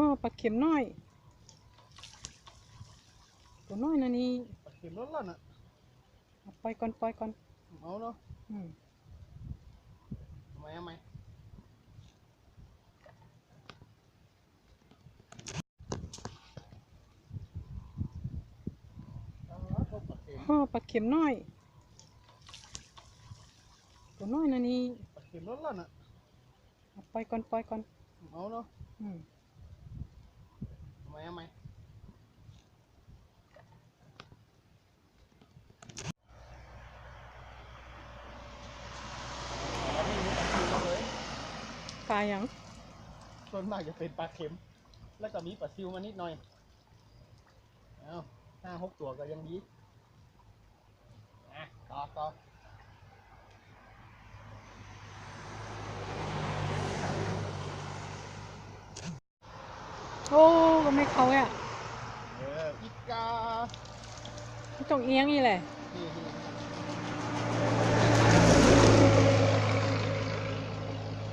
พ่อปลาเข็มน้อยตัวน้อยนะนี่ปลาเข็มร้อนๆอ่ะปล่อยก่อนปล่อยก่อนเอาเนาะทำไมพ่อปลาเข็มน้อยตัวน้อยนะนี่ปลาเข็มร้อนๆอ่ะปล่อยก่อนปล่อยก่อนเอาเนาะทำไมปลาอย่าง ส่วนมากจะเป็นปลาเข็มแล้วก็มีปลาซิวมานิดหน่อยเอา5-6 ตัวก็ยังดีต่อโอ้ก็ไม่เขาอ่ะอีกาจงเอียงนี่แหละ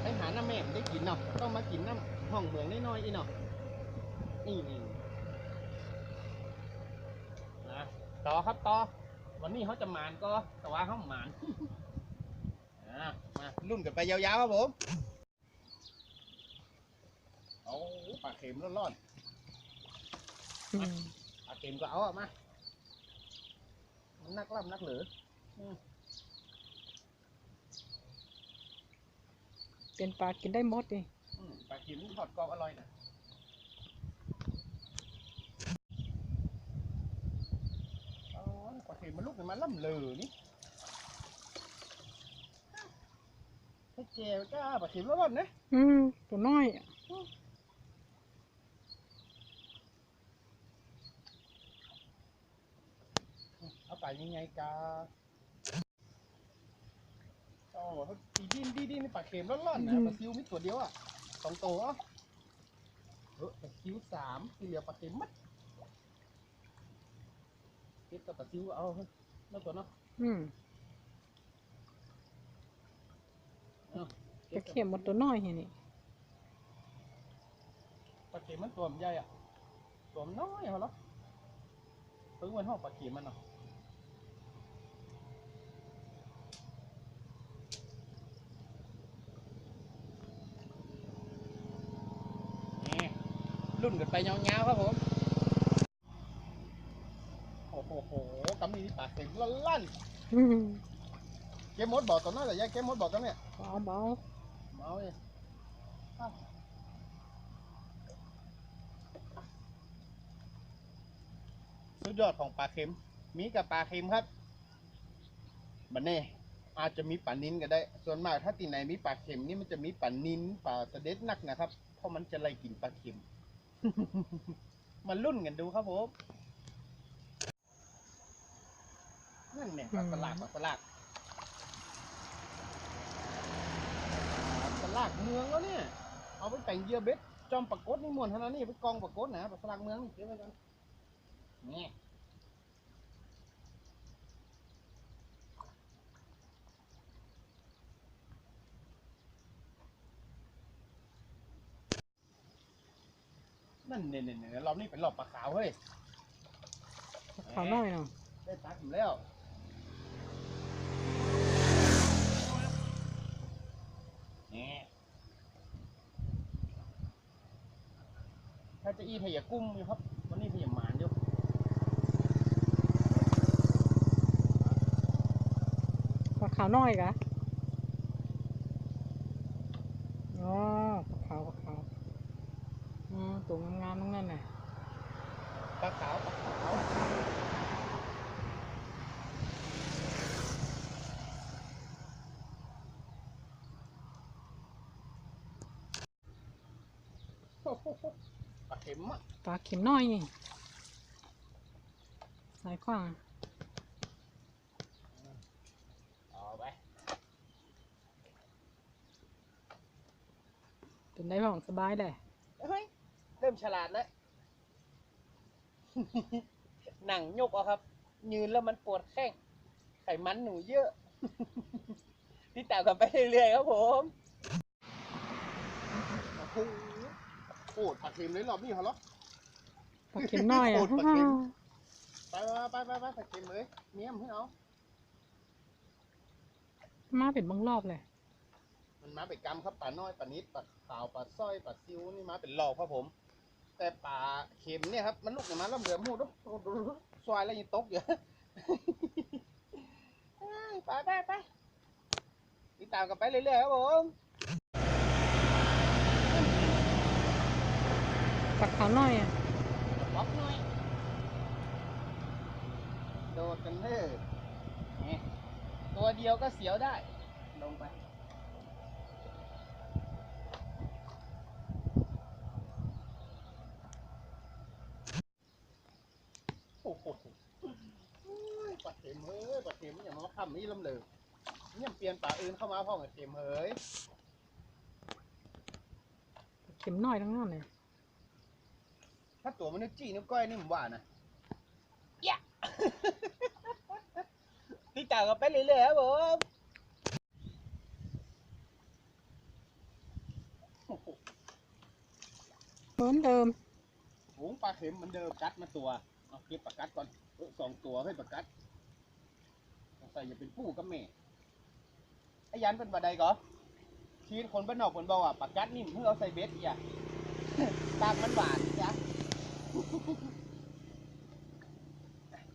ให้หาน้ำแม่ได้กินเนาะต้องมากินน้ำห้องเมืองน้อยๆอีเนาะนี่นะต่อครับต่อวันนี้เขาจะหมานก็แต่ว่าเขาหมานมารุ่นกันไปยาวๆครับผมเอาปลาเข็มร้อนๆปลาเข็มก็เอามานักล่ำนักเหลือเป็นปลากินได้หมดดิปลาเข็มทอดกรอบอร่อยนะปลาเข็มมันลูกมันมาล่ำเหลือนี่ให้แกวจ้าปลาเข็มร้อนๆนะตัวน้อยเอาไปยังไงกาเขาดีนี่ปลาเข็มร้อนๆนะปลาซิวมีตัวเดียวอ่ะ2 ตัวปลาซิว3ที่เหลือปลาเข็มมัดเก็บกับปลาซิวเอาแล้วตัวเนาะปลาเข็มหมดตัวน้อยเห็นนี่ปลาเข็มมันตัวมันใหญ่อ่ะตัวมันน้อยเหรอเพิ่งวันห้องปลาเข็มมันเนาะรุ่นกันไปยาวๆครับผมโอ้โหกำนี้ปลาเข็มลั่นเก็บมดบอกตัวน้อยแต่แยกเก็บมดบอกกันเนี่ยเบาเลยสุดยอดของปลาเข็มมีกับปลาเข็มครับบันเน่อาจจะมีปลานิลก็ได้ส่วนมากถ้าตีไหนมีปลาเข็มนี่มันจะมีปลานิลปลาสะเด็ดนักนะครับเพราะมันจะไล่กินปลาเข็มมารุ่นกันดูครับผมนั่นเนี่ยปลาสลากสลากเมืองแล้วเนี่ยเอาไปแต่งเยื่อเบ็ดจอมปรากฏนี่มวนเท่านั้นนี่ไปกองปรากฏนะปลาสลากเมืองนี่เก็บไว้กันนี่นั่นเนี่ยรอบนี้เป็นรอบปลาขาวเฮ้ยขาวน้อยเนาะได้ตักอยู่แล้วนี่ถ้าจะอีพยากุ้มอยู่ครับวันนี้พยาหมานอยู่ปลาขาวน้อยกะอ๋อปลาขาวตัวงามๆทั้งนั้นเลยปลาขาวปลาเข็มอะปลาเข็มน้อยนี่สายขวางเอาไปเป็นได้บ้างสบายเลยเฮ้ยเริ่มฉลาดแล้วหนังยกเอาครับยืนแล้วมันปวดแข้งไขมันหนูเยอะที่ตามกันไปเรื่อยๆครับผมโอ้โห คตรปลาเค็มเลยรอบนี้เหรอ ปลาเค็มน้อยอ่ะ โคตรปลาเค็ม ไปปลาเค็มเลยเนี้ยมให้เอา มาเป็นบางรอบเลย มันมาเป็นกำครับปลาน้อยปลานิดปลาขาวปลาสร้อยปลาซิวนี่มาเป็นหลอกครับผม แต่ปลาเค็มเนี่ยครับมันลูกออกมาแล้วเหลือมูดสวายแล้วยังตกอยู่ ไปติดตามกันไปเรื่อยๆครับผม ปลาขาวน้อยอ่ะ บล็อกหน่อยโดดกันเลยนี่ตัวเดียวก็เสียวได้ลงไปโอ้โหปลาเค็มเฮ้ยปลาเค็มอย่างมาทำนี่ลำเลยเนี่ยเปลี่ยนปลาอื่นเข้ามาพ่อกับเค็มเฮ้ย ปลาเค็มน้อยทั้งนั้นเลย ถ้าตัวมันนิ้วจี้นิ้วก้อยนี่ผมว่านะยะ ติดตามกันไปเรื่อยๆครับผมโอ้โห เหมือนเดิม ฝูงปลาเค็มเหมือนเดิมกัดมาตัวเอาเก็บปลากัดก่อน2 ตัวให้ปลากัดใส่อย่าเป็นปู้กับแม่ไอ้ยันเป็นบัดใดก่อชีวิตคนบ้านนอกคนบอกว่าปลากัดนิ่มเพื่อเอาใส่เบ็ดอย่า ตากมันหวานจ้ะ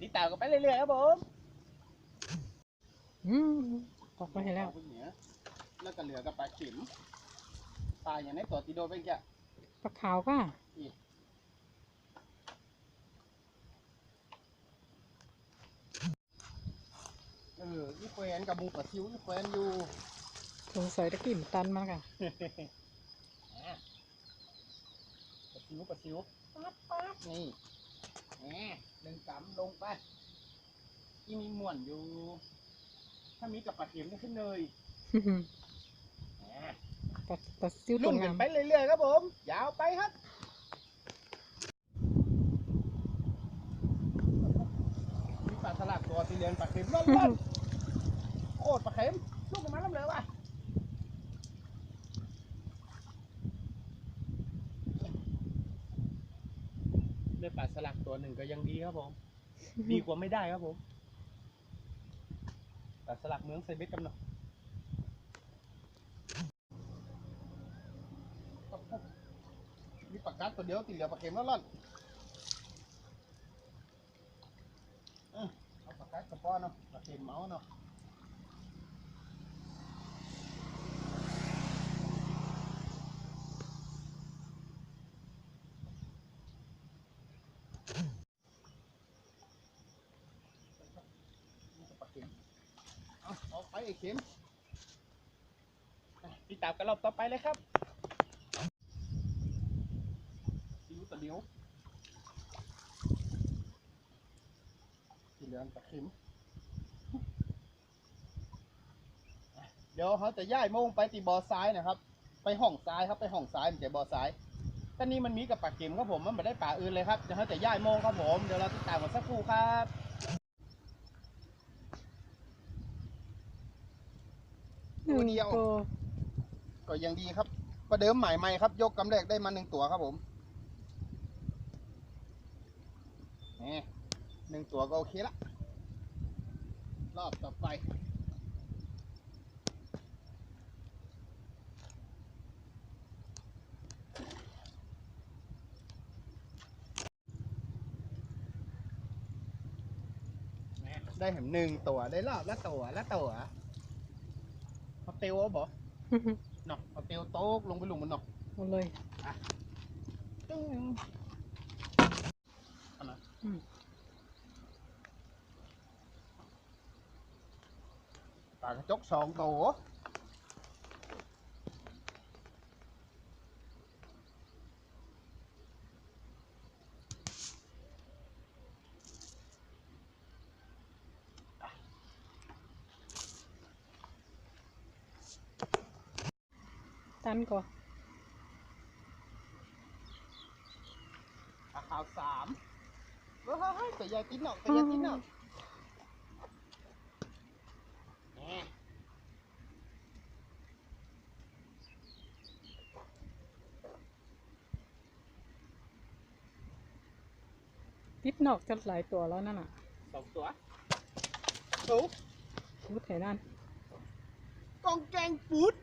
ติดตามกันไปเรื่อยๆครับผม อืมออกไปให้แล้ว แล้วก็เหลือกับปลาเข็มปลาอย่างนี้ตัวตีโดเป็นแก ปลาขาวก็ยี่แควนกับมูปลาซิวยี่แควนอยู่ สงสัยตะกี้มันตันมากอ่ะ ปลาซิวปั๊บนี่1 กำลงไปที่มีม่วนอยู่ ถ้ามีกับปลาเข็มนี่ขึ้นเลย ปลาซิวตั ลุ่ วน กั งาน ม ไปเรื่อยๆครับผมยาวไปครับมีปลาสลัดตัวสีเหลืองปลาเข็มล้นๆโคตรปลาเข็มลูกออกมาแล้วเลยว่ะได้ปลาสลัดตัวหนึ่งก็ยังดีครับผม ดีกว่าไม่ได้ครับผมปลาสลัดเมืองไซเบ็ดกำเนาะมีปลากัดตัวเดียวติดเหลือปลาเข็มแล้วล่อนเอาปลากัดกระป้อนเนาะปลาเข็มเมาเนาะเอาไปไอ้เข็มติดตามกันรอบต่อไปเลยครับซิวตัวเดียวสีเหลืองปลาเข็มเดี๋ยวเขาจะย้ายโมงไปตีบอซ้ายนะครับไปห้องซ้ายครับไปห้องซ้ายมันจะบอซ้ายตอนนี้มันมีกับปลาเข็มครับผมมันไม่ได้ปลาอื่นเลยครับเดี๋ยวเขาจะย้ายโมงครับผมเดี๋ยวเราติดตามกันสักครู่ครับตัวเดียวก็ยังดีครับประเดิมหมายใหม่ครับยกกำแรกได้มา1 ตัวครับผมนี่1 ตัวก็โอเคละรอบต่อไปได้เห็น1 ตัวได้รอบละตัวเอาเตียวบอกเนาะเอาเตียวโต๊ะลงไปลุมมันเนาะ หมดเลย ตึ้งเอานะปลากระจก2 ตัวตันก่อน ปลาขาว3เฮ้ยแต่ยายกินเนาะแต่ยายกินเนาะ ติดนอกจะหลายตัวแล้วนั่นน่ะ 2 ตัวโอ้ พูดไทยนั่น กองแกงฟูด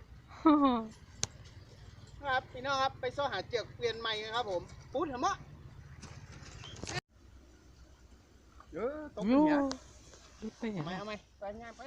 ครับพี่น้องครับไปซ่อหาเจือกเปลี่ยนใหม่ครับผมฟูดเหรอมะเยอะตก โย่ เนี้ย พูดไปอย่าง เอาไหม นั้น เอาไหมไปง่ายไป